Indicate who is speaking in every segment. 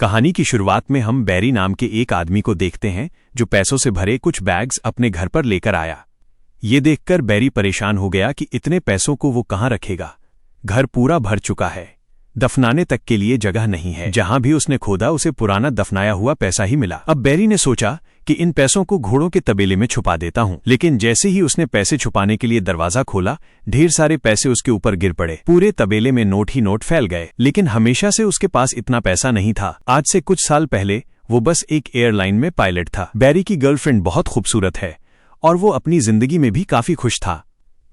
Speaker 1: कहानी की शुरुआत में हम बैरी नाम के एक आदमी को देखते हैं जो पैसों से भरे कुछ बैग्स अपने घर पर लेकर आया। ये देखकर बैरी परेशान हो गया कि इतने पैसों को वो कहाँ रखेगा। घर पूरा भर चुका है, दफनाने तक के लिए जगह नहीं है। जहां भी उसने खोदा उसे पुराना दफनाया हुआ पैसा ही मिला। अब बैरी ने सोचा कि इन पैसों को घोड़ों के तबेले में छुपा देता हूं। लेकिन जैसे ही उसने पैसे छुपाने के लिए दरवाजा खोला, ढेर सारे पैसे उसके ऊपर गिर पड़े। पूरे तबेले में नोट ही नोट फैल गए। लेकिन हमेशा से उसके पास इतना पैसा नहीं था। आज से कुछ साल पहले वो बस एक एयरलाइन में पायलट था। बैरी की गर्लफ्रेंड बहुत खूबसूरत है और वो अपनी जिंदगी में भी काफी खुश था।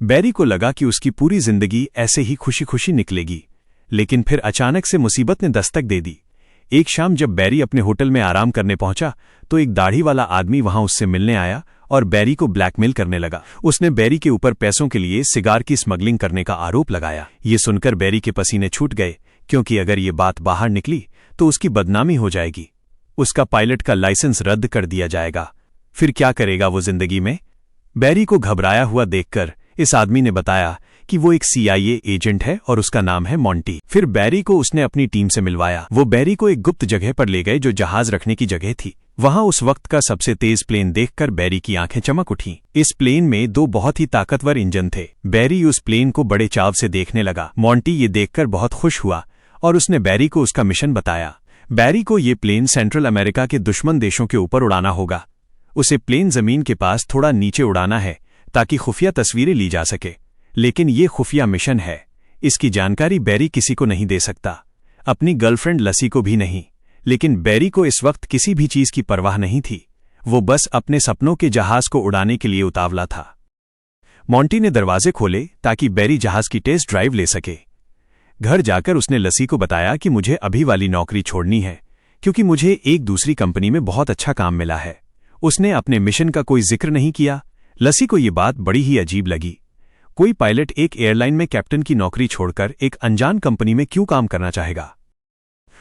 Speaker 1: बैरी को लगा कि उसकी पूरी जिंदगी ऐसे ही खुशी खुशी निकलेगी। लेकिन फिर अचानक से मुसीबत ने दस्तक दे दी। एक शाम जब बैरी अपने होटल में आराम करने पहुंचा तो एक दाढ़ी वाला आदमी वहां उससे मिलने आया और बैरी को ब्लैकमेल करने लगा। उसने बैरी के ऊपर पैसों के लिए सिगार की स्मगलिंग करने का आरोप लगाया। ये सुनकर बैरी के पसीने छूट गए, क्योंकि अगर ये बात बाहर निकली तो उसकी बदनामी हो जाएगी। उसका पायलट का लाइसेंस रद्द कर दिया जाएगा। फिर क्या करेगा वो जिंदगी में? बैरी को घबराया हुआ देखकर इस आदमी ने बताया कि वो एक CIA एजेंट है और उसका नाम है मोंटी। फिर बैरी को उसने अपनी टीम से मिलवाया। वो बैरी को एक गुप्त जगह पर ले गए जो जहाज रखने की जगह थी। वहां उस वक्त का सबसे तेज प्लेन देखकर बैरी की आंखें चमक उठीं। इस प्लेन में 2 बहुत ही ताकतवर इंजन थे। बैरी उस प्लेन को बड़े चाव से देखने लगा। मोंटी ये देखकर बहुत खुश हुआ और उसने बैरी को उसका मिशन बताया। बैरी को ये प्लेन सेंट्रल अमेरिका के दुश्मन देशों के ऊपर उड़ाना होगा। उसे प्लेन जमीन के पास थोड़ा नीचे उड़ाना है ताकि खुफिया तस्वीरें ली जा सके। लेकिन ये खुफिया मिशन है, इसकी जानकारी बैरी किसी को नहीं दे सकता, अपनी गर्लफ्रेंड लसी को भी नहीं। लेकिन बैरी को इस वक्त किसी भी चीज की परवाह नहीं थी। वो बस अपने सपनों के जहाज को उड़ाने के लिए उतावला था। मोंटी ने दरवाजे खोले ताकि बैरी जहाज की टेस्ट ड्राइव ले सके। घर जाकर उसने लसी को बताया कि मुझे अभी वाली नौकरी छोड़नी है, क्योंकि मुझे एक दूसरी कंपनी में बहुत अच्छा काम मिला है। उसने अपने मिशन का कोई जिक्र नहीं किया। लसी को ये बात बड़ी ही अजीब लगी। कोई पायलट एक एयरलाइन में कैप्टन की नौकरी छोड़कर एक अनजान कंपनी में क्यों काम करना चाहेगा?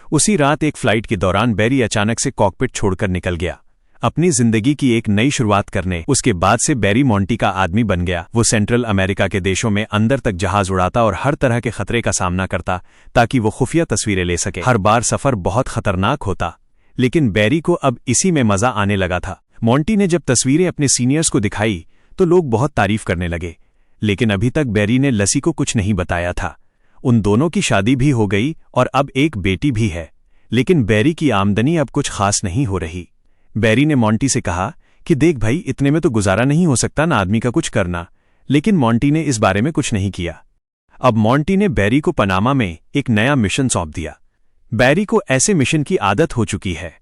Speaker 1: उसी रात एक फ्लाइट के दौरान बैरी अचानक से कॉकपिट छोड़कर निकल गया, अपनी जिंदगी की एक नई शुरुआत करने। उसके बाद से बैरी मोंटी का आदमी बन गया। वो सेंट्रल अमेरिका के देशों में अंदर तक जहाज उड़ाता और हर तरह के खतरे का सामना करता ताकि वो खुफिया तस्वीरें ले सके। हर बार सफर बहुत खतरनाक होता, लेकिन बैरी को अब इसी में मजा आने लगा था। मोंटी ने जब तस्वीरें अपने सीनियर्स को दिखाई तो लोग बहुत तारीफ करने लगे। लेकिन अभी तक बैरी ने लसी को कुछ नहीं बताया था। उन दोनों की शादी भी हो गई और अब एक बेटी भी है। लेकिन बैरी की आमदनी अब कुछ खास नहीं हो रही। बैरी ने मोंटी से कहा कि देख भाई, इतने में तो गुजारा नहीं हो सकता ना, आदमी का कुछ करना। लेकिन मोंटी ने इस बारे में कुछ नहीं किया। अब मोंटी ने बैरी को पनामा में एक नया मिशन सौंप दिया। बैरी को ऐसे मिशन की आदत हो चुकी है।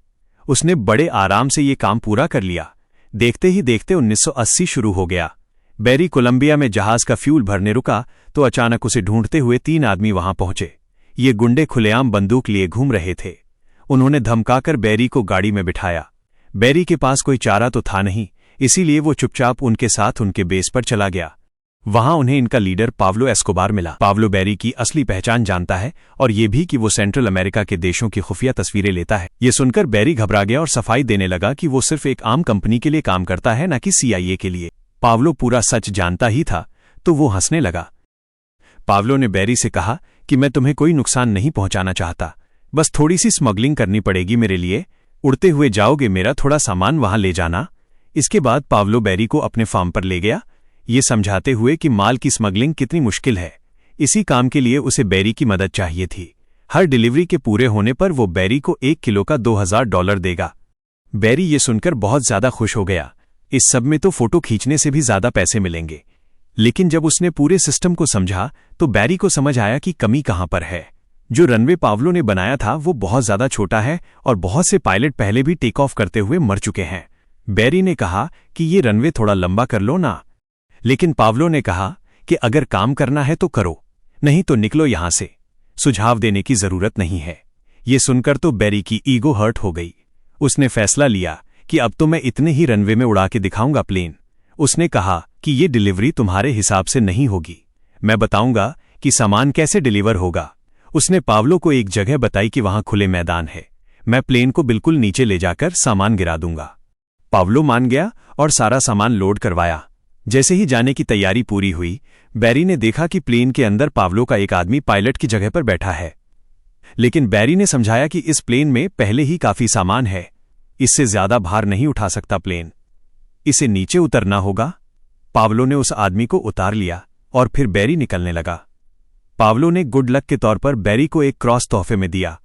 Speaker 1: उसने बड़े आराम से ये काम पूरा कर लिया। देखते ही देखते 1980 शुरू हो गया। बैरी कोलंबिया में जहाज का फ्यूल भरने रुका तो अचानक उसे ढूंढते हुए 3 आदमी वहां पहुंचे। ये गुंडे खुलेआम बंदूक लिए घूम रहे थे। उन्होंने धमकाकर बैरी को गाड़ी में बिठाया। बैरी के पास कोई चारा तो था नहीं, इसीलिए वो चुपचाप उनके साथ उनके बेस पर चला गया। वहां उन्हें इनका लीडर पाब्लो एस्कोबार मिला। पाब्लो बैरी की असली पहचान जानता है और ये भी कि वो सेंट्रल अमेरिका के देशों की खुफिया तस्वीरें लेता है। ये सुनकर बैरी घबरा गया और सफाई देने लगा कि वो सिर्फ एक आम कंपनी के लिए काम करता है, न कि CIA के लिए। पाब्लो पूरा सच जानता ही था तो वो हंसने लगा। पाब्लो ने बैरी से कहा कि मैं तुम्हें कोई नुकसान नहीं पहुंचाना चाहता, बस थोड़ी सी स्मगलिंग करनी पड़ेगी मेरे लिए। उड़ते हुए जाओगे, मेरा थोड़ा सामान वहां ले जाना। इसके बाद पाब्लो बैरी को अपने फार्म पर ले गया, ये समझाते हुए कि माल की स्मगलिंग कितनी मुश्किल है। इसी काम के लिए उसे बैरी की मदद चाहिए थी। हर डिलीवरी के पूरे होने पर वो बैरी को 1 किलो का $2000 देगा। बैरी ये सुनकर बहुत ज्यादा खुश हो गया। इस सब में तो फोटो खींचने से भी ज्यादा पैसे मिलेंगे। लेकिन जब उसने पूरे सिस्टम को समझा तो बैरी को समझ आया कि कमी कहां पर है। जो रनवे पाब्लो ने बनाया था वो बहुत ज्यादा छोटा है और बहुत से पायलट पहले भी टेक ऑफ करते हुए मर चुके हैं। बैरी ने कहा कि ये रनवे थोड़ा लंबा कर लो ना। लेकिन पाब्लो ने कहा कि अगर काम करना है तो करो, नहीं तो निकलो यहां से, सुझाव देने की जरूरत नहीं है। ये सुनकर तो बैरी की ईगो हर्ट हो गई। उसने फैसला लिया कि अब तो मैं इतने ही रनवे में उड़ा के दिखाऊंगा प्लेन। उसने कहा कि ये डिलीवरी तुम्हारे हिसाब से नहीं होगी, मैं बताऊंगा कि सामान कैसे डिलीवर होगा। उसने पाब्लो को एक जगह बताई कि वहां खुले मैदान है, मैं प्लेन को बिल्कुल नीचे ले जाकर सामान गिरा दूंगा। पाब्लो मान गया और सारा सामान लोड करवाया। जैसे ही जाने की तैयारी पूरी हुई, बैरी ने देखा कि प्लेन के अंदर पाब्लो का एक आदमी पायलट की जगह पर बैठा है। लेकिन बैरी ने समझाया कि इस प्लेन में पहले ही काफी सामान है, इससे ज्यादा भार नहीं उठा सकता प्लेन, इसे नीचे उतरना होगा। पावलो ने उस आदमी को उतार लिया और फिर बैरी निकलने लगा। पावलो ने गुड लक के तौर पर बैरी को एक क्रॉस तोहफे में दिया।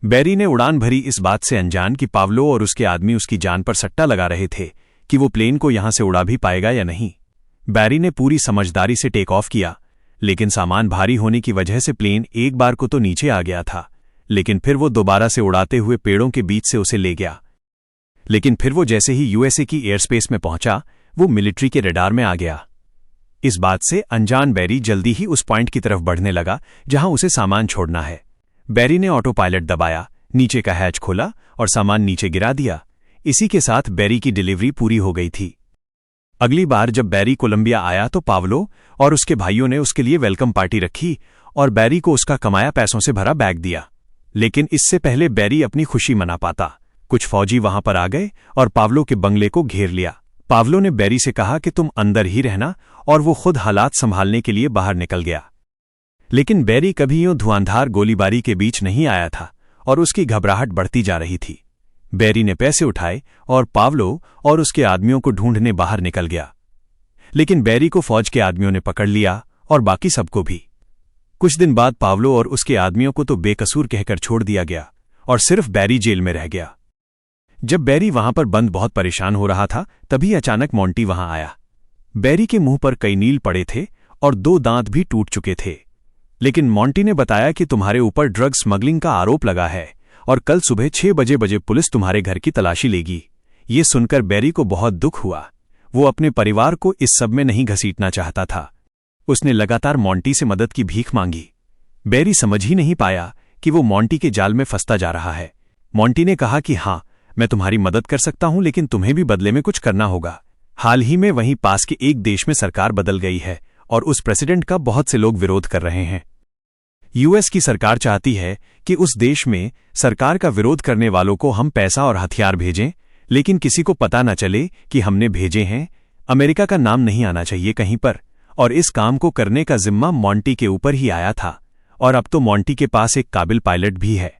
Speaker 1: बैरी ने उड़ान भरी, इस बात से अनजान कि पावलो और उसके आदमी उसकी जान पर सट्टा लगा रहे थे कि वो प्लेन को यहां से उड़ा भी पाएगा या नहीं। बैरी ने पूरी समझदारी से टेक ऑफ किया, लेकिन सामान भारी होने की वजह से प्लेन एक बार को तो नीचे आ गया था, लेकिन फिर वो दोबारा से उड़ाते हुए पेड़ों के बीच से उसे ले गया। लेकिन फिर वो जैसे ही यूएसए की एयरस्पेस में पहुंचा, वो मिलिट्री के रडार में आ गया। इस बात से अनजान बैरी जल्दी ही उस पॉइंट की तरफ बढ़ने लगा जहां उसे सामान छोड़ना है। बैरी ने ऑटो पायलट दबाया, नीचे का हैच खोला और सामान नीचे गिरा दिया। इसी के साथ बैरी की डिलीवरी पूरी हो गई थी। अगली बार जब बैरी कोलंबिया आया तो पावलो और उसके भाइयों ने उसके लिए वेलकम पार्टी रखी और बैरी को उसका कमाया पैसों से भरा बैग दिया। लेकिन इससे पहले बैरी अपनी खुशी मना पाता, कुछ फौजी वहां पर आ गए और पावलो के बंगले को घेर लिया। पावलो ने बैरी से कहा कि तुम अंदर ही रहना, और वो खुद हालात संभालने के लिए बाहर निकल गया। लेकिन बैरी कभी यूं धुआंधार गोलीबारी के बीच नहीं आया था और उसकी घबराहट बढ़ती जा रही थी। बैरी ने पैसे उठाए और पावलो और उसके आदमियों को ढूंढने बाहर निकल गया। लेकिन बैरी को फौज के आदमियों ने पकड़ लिया और बाकी सबको भी। कुछ दिन बाद पावलो और उसके आदमियों को तो बेकसूर कहकर छोड़ दिया गया और सिर्फ बैरी जेल में रह गया। जब बैरी वहां पर बंद बहुत परेशान हो रहा था, तभी अचानक मोंटी वहां आया। बैरी के मुंह पर कई नील पड़े थे और 2 दांत भी टूट चुके थे। लेकिन मोंटी ने बताया कि तुम्हारे ऊपर ड्रग स्मगलिंग का आरोप लगा है और कल सुबह 6 बजे पुलिस तुम्हारे घर की तलाशी लेगी। ये सुनकर बैरी को बहुत दुख हुआ। वो अपने परिवार को इस सब में नहीं घसीटना चाहता था। उसने लगातार मोंटी से मदद की भीख मांगी। बैरी समझ ही नहीं पाया कि वो मोंटी के जाल में फंसता जा रहा है। मोंटी ने कहा कि हाँ, मैं तुम्हारी मदद कर सकता हूं, लेकिन तुम्हें भी बदले में कुछ करना होगा। हाल ही में वहीं पास के एक देश में सरकार बदल गई है और उस प्रेसिडेंट का बहुत से लोग विरोध कर रहे हैं। यूएस की सरकार चाहती है कि उस देश में सरकार का विरोध करने वालों को हम पैसा और हथियार भेजें, लेकिन किसी को पता न चले कि हमने भेजे हैं। अमेरिका का नाम नहीं आना चाहिए कहीं पर, और इस काम को करने का जिम्मा मोंटी के ऊपर ही आया था। और अब तो मोंटी के पास एक काबिल पायलट भी है।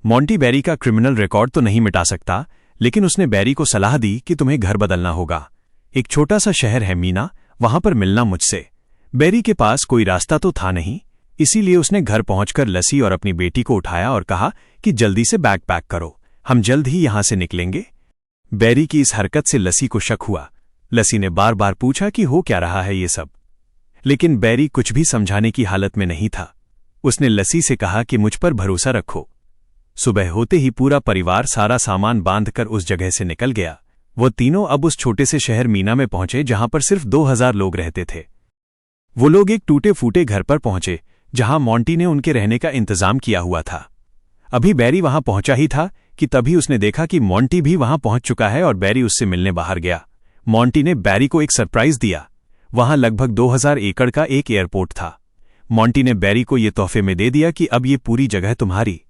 Speaker 1: मोंटी बैरी का क्रिमिनल रिकॉर्ड तो नहीं मिटा सकता, लेकिन उसने बैरी को सलाह दी कि तुम्हें घर बदलना होगा। एक छोटा सा शहर है मीना, वहां पर मिलना मुझसे। बैरी के पास कोई रास्ता तो था नहीं, इसीलिए उसने घर पहुंचकर लसी और अपनी बेटी को उठाया और कहा कि जल्दी से बैग पैक करो, हम जल्द ही यहां से निकलेंगे। बैरी की इस हरकत से लसी को शक हुआ। लसी ने बार बार पूछा कि हो क्या रहा है ये सब, लेकिन बैरी कुछ भी समझाने की हालत में नहीं था। उसने लसी से कहा कि मुझ पर भरोसा रखो। सुबह होते ही पूरा परिवार सारा सामान बांधकर उस जगह से निकल गया। वो तीनों अब उस छोटे से शहर मीना में पहुंचे जहां पर सिर्फ 2000 लोग रहते थे। वो लोग एक टूटे फूटे घर पर पहुंचे जहां मोंटी ने उनके रहने का इंतजाम किया हुआ था। अभी बैरी वहां पहुंचा ही था कि तभी उसने देखा कि मोंटी भी वहां पहुंच चुका है और बैरी उससे मिलने बाहर गया। मोंटी ने बैरी को एक सरप्राइज दिया। वहां लगभग 2000 एकड़ का एक एयरपोर्ट था। मोंटी ने बैरी को ये तोहफे में दे दिया कि अब ये पूरी जगह तुम्हारी।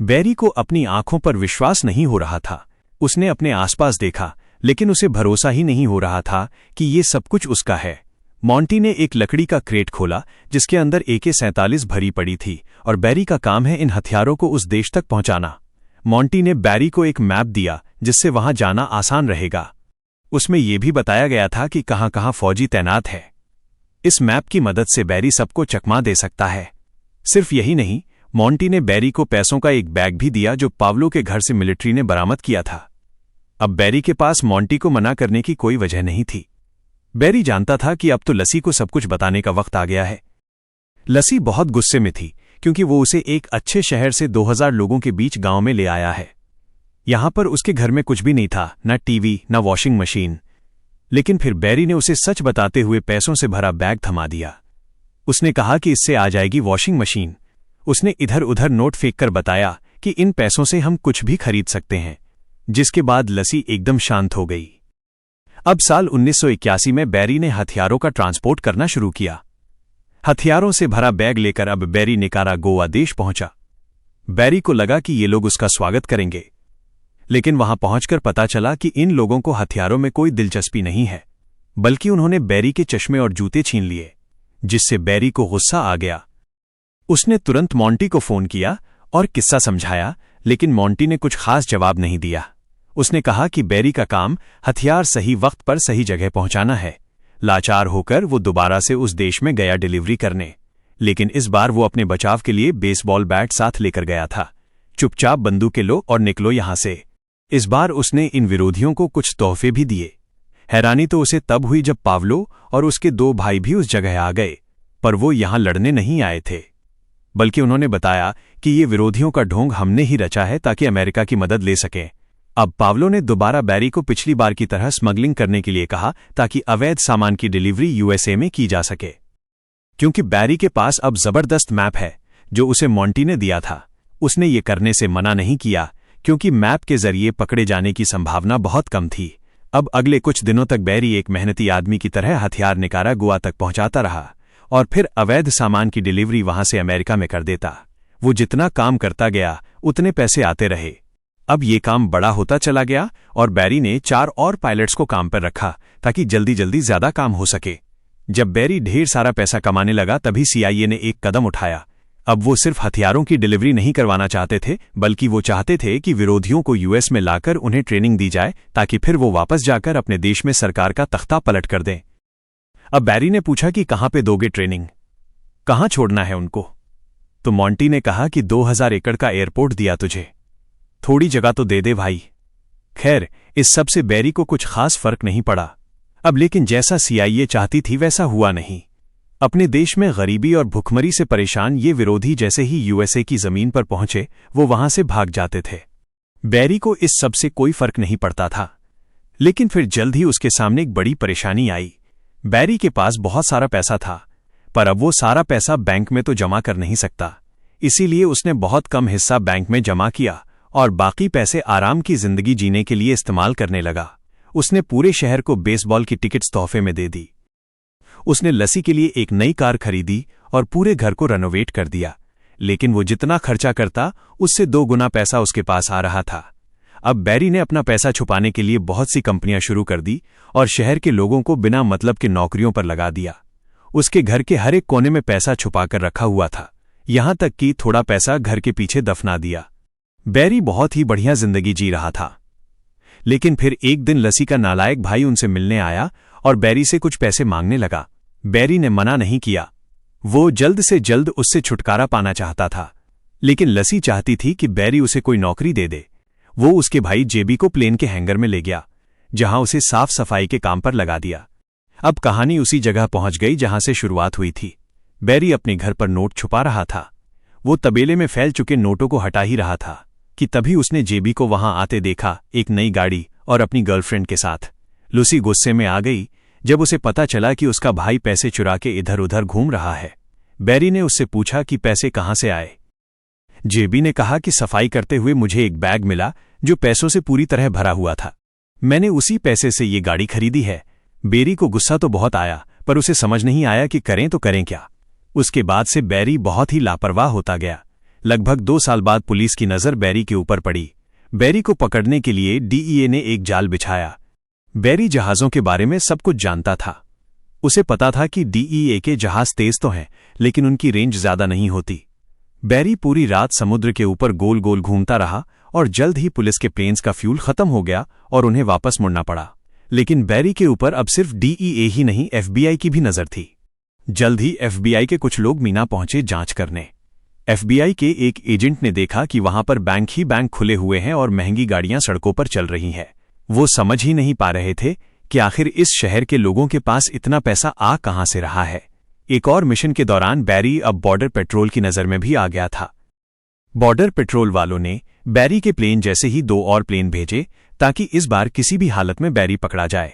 Speaker 1: बैरी को अपनी आंखों पर विश्वास नहीं हो रहा था। उसने अपने आसपास देखा, लेकिन उसे भरोसा ही नहीं हो रहा था कि ये सब कुछ उसका है। मोंटी ने एक लकड़ी का क्रेट खोला जिसके अंदर AK-47 भरी पड़ी थी और बैरी का काम है इन हथियारों को उस देश तक पहुंचाना। मोंटी ने बैरी को एक मैप दिया जिससे वहां जाना आसान रहेगा। उसमें यह भी बताया गया था कि कहां कहां फौजी तैनात है। इस मैप की मदद से बैरी सबको चकमा दे सकता है। सिर्फ यही नहीं, मोंटी ने बैरी को पैसों का एक बैग भी दिया जो पावलो के घर से मिलिट्री ने बरामद किया था। अब बैरी के पास मोंटी को मना करने की कोई वजह नहीं थी। बैरी जानता था कि अब तो लसी को सब कुछ बताने का वक्त आ गया है। लसी बहुत गुस्से में थी क्योंकि वो उसे एक अच्छे शहर से 2000 लोगों के बीच गांव में ले आया है। यहां पर उसके घर में कुछ भी नहीं था, न टीवी न वॉशिंग मशीन। लेकिन फिर बैरी ने उसे सच बताते हुए पैसों से भरा बैग थमा दिया। उसने कहा कि इससे आ जाएगी वॉशिंग मशीन। उसने इधर उधर नोट फेंक कर बताया कि इन पैसों से हम कुछ भी खरीद सकते हैं, जिसके बाद लसी एकदम शांत हो गई। अब साल 1981 में बैरी ने हथियारों का ट्रांसपोर्ट करना शुरू किया। हथियारों से भरा बैग लेकर अब बैरी निकारागुआ देश पहुंचा। बैरी को लगा कि ये लोग उसका स्वागत करेंगे, लेकिन वहां पहुंचकर पता चला कि इन लोगों को हथियारों में कोई दिलचस्पी नहीं है, बल्कि उन्होंने बैरी के चश्मे और जूते छीन लिए, जिससे बैरी को गुस्सा आ गया। उसने तुरंत मॉन्टी को फोन किया और किस्सा समझाया, लेकिन मॉन्टी ने कुछ खास जवाब नहीं दिया। उसने कहा कि बैरी का काम हथियार सही वक्त पर सही जगह पहुंचाना है। लाचार होकर वो दोबारा से उस देश में गया डिलीवरी करने, लेकिन इस बार वो अपने बचाव के लिए बेसबॉल बैट साथ लेकर गया था। चुपचाप बंदूकें लो और निकलो यहां से। इस बार उसने इन विरोधियों को कुछ तोहफे भी दिए। हैरानी तो उसे तब हुई जब पावलो और उसके 2 भाई भी उस जगह आ गए, पर वो यहां लड़ने नहीं आए थे, बल्कि उन्होंने बताया कि ये विरोधियों का ढोंग हमने ही रचा है ताकि अमेरिका की मदद ले सकें। अब पावलो ने दोबारा बैरी को पिछली बार की तरह स्मगलिंग करने के लिए कहा ताकि अवैध सामान की डिलीवरी यूएसए में की जा सके। क्योंकि बैरी के पास अब जबरदस्त मैप है जो उसे मॉन्टी ने दिया था, उसने ये करने से मना नहीं किया, क्योंकि मैप के जरिए पकड़े जाने की संभावना बहुत कम थी। अब अगले कुछ दिनों तक बैरी एक मेहनती आदमी की तरह हथियार निकारागुआ तक पहुंचाता रहा और फिर अवैध सामान की डिलीवरी वहां से अमेरिका में कर देता। वो जितना काम करता गया उतने पैसे आते रहे। अब ये काम बड़ा होता चला गया और बैरी ने 4 और पायलट्स को काम पर रखा ताकि जल्दी जल्दी ज्यादा काम हो सके। जब बैरी ढेर सारा पैसा कमाने लगा तभी सीआईए ने एक कदम उठाया। अब वो सिर्फ हथियारों की डिलीवरी नहीं करवाना चाहते थे, बल्कि वो चाहते थे कि विरोधियों को यूएस में लाकर उन्हें ट्रेनिंग दी जाए ताकि फिर वो वापस जाकर अपने देश में सरकार का तख्ता पलट कर दें। अब बैरी ने पूछा कि कहां पे दोगे ट्रेनिंग, कहां छोड़ना है उनको? तो मॉन्टी ने कहा कि 2000 एकड़ का एयरपोर्ट दिया तुझे, थोड़ी जगह तो दे दे भाई। खैर, इस सब से बैरी को कुछ खास फर्क नहीं पड़ा। अब लेकिन जैसा सीआईए चाहती थी वैसा हुआ नहीं। अपने देश में गरीबी और भुखमरी से परेशान ये विरोधी जैसे ही यूएसए की जमीन पर पहुंचे वो वहां से भाग जाते थे। बैरी को इस सब से कोई फर्क नहीं पड़ता था, लेकिन फिर जल्द ही उसके सामने एक बड़ी परेशानी आई। बैरी के पास बहुत सारा पैसा था, पर अब वो सारा पैसा बैंक में तो जमा कर नहीं सकता, इसीलिए उसने बहुत कम हिस्सा बैंक में जमा किया और बाकी पैसे आराम की जिंदगी जीने के लिए इस्तेमाल करने लगा। उसने पूरे शहर को बेसबॉल की टिकट्स तोहफे में दे दी। उसने लसी के लिए एक नई कार खरीदी और पूरे घर को रेनोवेट कर दिया, लेकिन वो जितना खर्चा करता उससे 2 गुना पैसा उसके पास आ रहा था। अब बैरी ने अपना पैसा छुपाने के लिए बहुत सी कंपनियां शुरू कर दी और शहर के लोगों को बिना मतलब के नौकरियों पर लगा दिया। उसके घर के हर एक कोने में पैसा छुपाकर रखा हुआ था, यहां तक कि थोड़ा पैसा घर के पीछे दफना दिया। बैरी बहुत ही बढ़िया जिंदगी जी रहा था, लेकिन फिर एक दिन लसी का नालायक भाई उनसे मिलने आया और बैरी से कुछ पैसे मांगने लगा। बैरी ने मना नहीं किया, वो जल्द से जल्द उससे छुटकारा पाना चाहता था, लेकिन लसी चाहती थी कि बैरी उसे कोई नौकरी दे दे। वो उसके भाई जेबी को प्लेन के हैंगर में ले गया, जहां उसे साफ सफाई के काम पर लगा दिया। अब कहानी उसी जगह पहुंच गई जहां से शुरुआत हुई थी। बैरी अपने घर पर नोट छुपा रहा था। वो तबेले में फैल चुके नोटों को हटा ही रहा था कि तभी उसने जेबी को वहां आते देखा, एक नई गाड़ी और अपनी गर्लफ्रेंड के साथ। लूसी गुस्से में आ गई जब उसे पता चला कि उसका भाई पैसे चुरा के इधर उधर घूम रहा है। बैरी ने उससे पूछा कि पैसे कहां से आए। जेबी ने कहा कि सफाई करते हुए मुझे एक बैग मिला जो पैसों से पूरी तरह भरा हुआ था, मैंने उसी पैसे से ये गाड़ी खरीदी है। बैरी को गुस्सा तो बहुत आया, पर उसे समझ नहीं आया कि करें तो करें क्या। उसके बाद से बैरी बहुत ही लापरवाह होता गया। लगभग 2 साल बाद पुलिस की नजर बैरी के ऊपर पड़ी। बैरी को पकड़ने के लिए डीईए ने एक जाल बिछाया। बैरी जहाजों के बारे में सब कुछ जानता था। उसे पता था कि डीईए के जहाज तेज तो हैं, लेकिन उनकी रेंज ज्यादा नहीं होती। बैरी पूरी रात समुद्र के ऊपर गोल गोल घूमता रहा और जल्द ही पुलिस के प्लेन्स का फ्यूल खत्म हो गया और उन्हें वापस मुड़ना पड़ा। लेकिन बैरी के ऊपर अब सिर्फ डीईए ही नहीं, एफबीआई की भी नजर थी। जल्द ही एफबीआई के कुछ लोग मीना पहुंचे जांच करने। एफबीआई के एक एजेंट ने देखा कि वहां पर बैंक ही बैंक खुले हुए हैं और महंगी गाड़ियां सड़कों पर चल रही हैं। वो समझ ही नहीं पा रहे थे कि आखिर इस शहर के लोगों के पास इतना पैसा आ कहां से रहा है। एक और मिशन के दौरान बैरी अब बॉर्डर पेट्रोल की नजर में भी आ गया था। बॉर्डर पेट्रोल वालों ने बैरी के प्लेन जैसे ही 2 और प्लेन भेजे ताकि इस बार किसी भी हालत में बैरी पकड़ा जाए।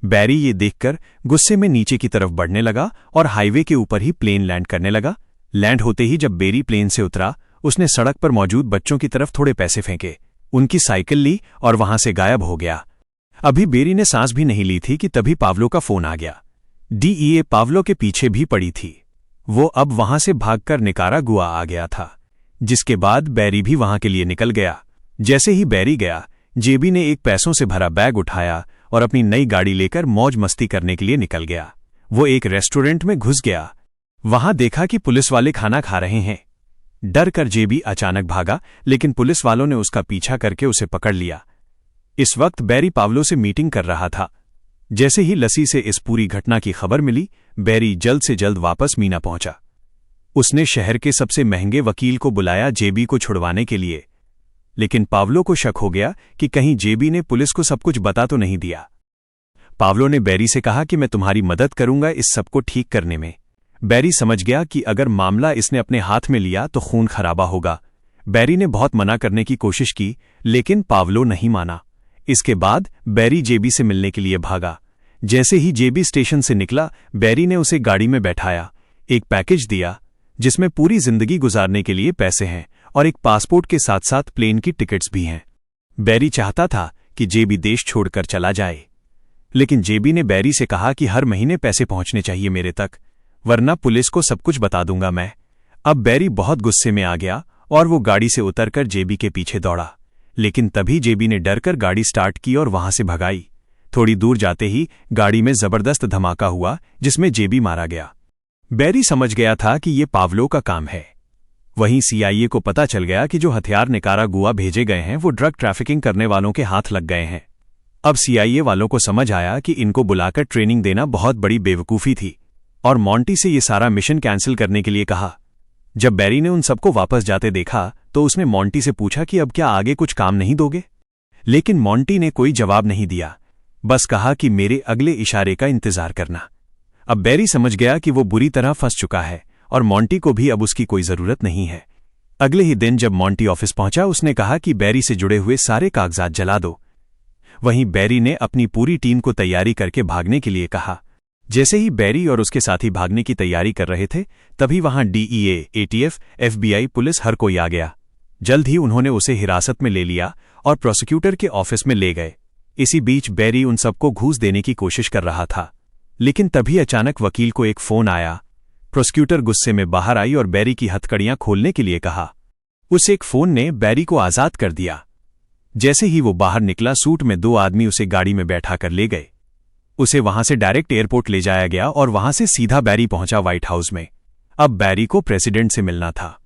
Speaker 1: बैरी ये देखकर गुस्से में नीचे की तरफ बढ़ने लगा और हाईवे के ऊपर ही प्लेन लैंड करने लगा। लैंड होते ही जब बैरी प्लेन से उतरा, उसने सड़क पर मौजूद बच्चों की तरफ थोड़े पैसे फेंके, उनकी साइकिल ली और वहां से गायब हो गया। अभी बैरी ने सांस भी नहीं ली थी कि तभी पावलो का फोन आ गया। डीईए पावलो के पीछे भी पड़ी थी। वो अब वहां से भागकर निकारागुआ आ गया था, जिसके बाद बैरी भी वहां के लिए निकल गया। जैसे ही बैरी गया, जेबी ने एक पैसों से भरा बैग उठाया और अपनी नई गाड़ी लेकर मौज मस्ती करने के लिए निकल गया। वो एक रेस्टोरेंट में घुस गया। वहां देखा कि पुलिस वाले खाना खा रहे हैं। डर कर जेबी अचानक भागा, लेकिन पुलिस वालों ने उसका पीछा करके उसे पकड़ लिया। इस वक्त बैरी पावलो से मीटिंग कर रहा था। जैसे ही लसी से इस पूरी घटना की खबर मिली, बैरी जल्द से जल्द वापस मीना पहुंचा। उसने शहर के सबसे महंगे वकील को बुलाया जेबी को छुड़वाने के लिए। लेकिन पावलो को शक हो गया कि कहीं जेबी ने पुलिस को सब कुछ बता तो नहीं दिया। पावलो ने बैरी से कहा कि मैं तुम्हारी मदद करूंगा इस सबको ठीक करने में। बैरी समझ गया कि अगर मामला इसने अपने हाथ में लिया तो खून खराबा होगा। बैरी ने बहुत मना करने की कोशिश की, लेकिन पावलो नहीं माना। इसके बाद बैरी जेबी से मिलने के लिए भागा। जैसे ही जेबी स्टेशन से निकला, बैरी ने उसे गाड़ी में बैठाया, एक पैकेज दिया जिसमें पूरी जिंदगी गुजारने के लिए पैसे हैं और एक पासपोर्ट के साथ साथ प्लेन की टिकट्स भी हैं। बैरी चाहता था कि जेबी देश छोड़कर चला जाए, लेकिन जेबी ने बैरी से कहा कि हर महीने पैसे पहुंचने चाहिए मेरे तक, वरना पुलिस को सब कुछ बता दूंगा मैं। अब बैरी बहुत गुस्से में आ गया और वो गाड़ी से उतरकर जेबी के पीछे दौड़ा, लेकिन तभी जेबी ने डरकर गाड़ी स्टार्ट की और वहां से भगाई। थोड़ी दूर जाते ही गाड़ी में जबरदस्त धमाका हुआ, जिसमें जेबी मारा गया। बैरी समझ गया था कि ये पावलो का काम है। वहीं सीआईए को पता चल गया कि जो हथियार निकारागुआ भेजे गए हैं वो ड्रग ट्रैफिकिंग करने वालों के हाथ लग गए हैं। अब सीआईए वालों को समझ आया कि इनको बुलाकर ट्रेनिंग देना बहुत बड़ी बेवकूफ़ी थी और मॉन्टी से ये सारा मिशन कैंसिल करने के लिए कहा। जब बैरी ने उन सबको वापस जाते देखा तो उसने मॉन्टी से पूछा कि अब क्या आगे कुछ काम नहीं दोगे, लेकिन मॉन्टी ने कोई जवाब नहीं दिया, बस कहा कि मेरे अगले इशारे का इंतजार करना। अब बैरी समझ गया कि वो बुरी तरह फंस चुका है और मॉन्टी को भी अब उसकी कोई जरूरत नहीं है। अगले ही दिन जब मॉन्टी ऑफिस पहुंचा, उसने कहा कि बैरी से जुड़े हुए सारे कागजात जला दो। वहीं बैरी ने अपनी पूरी टीम को तैयारी करके भागने के लिए कहा। जैसे ही बैरी और उसके साथी भागने की तैयारी कर रहे थे, तभी वहां डीईए, एटीएफ, एफबीआई, पुलिस हर कोई आ गया। जल्द ही उन्होंने उसे हिरासत में ले लिया और प्रोसिक्यूटर के ऑफिस में ले गए। इसी बीच बैरी उन सबको घूस देने की कोशिश कर रहा था, लेकिन तभी अचानक वकील को एक फोन आया। प्रोसिक्यूटर गुस्से में बाहर आई और बैरी की हथकड़ियां खोलने के लिए कहा। उस एक फोन ने बैरी को आजाद कर दिया। जैसे ही वो बाहर निकला, सूट में 2 आदमी उसे गाड़ी में बैठा कर ले गए। उसे वहां से डायरेक्ट एयरपोर्ट ले जाया गया और वहां से सीधा बैरी पहुंचा व्हाइट हाउस में। अब बैरी को प्रेसिडेंट से मिलना था।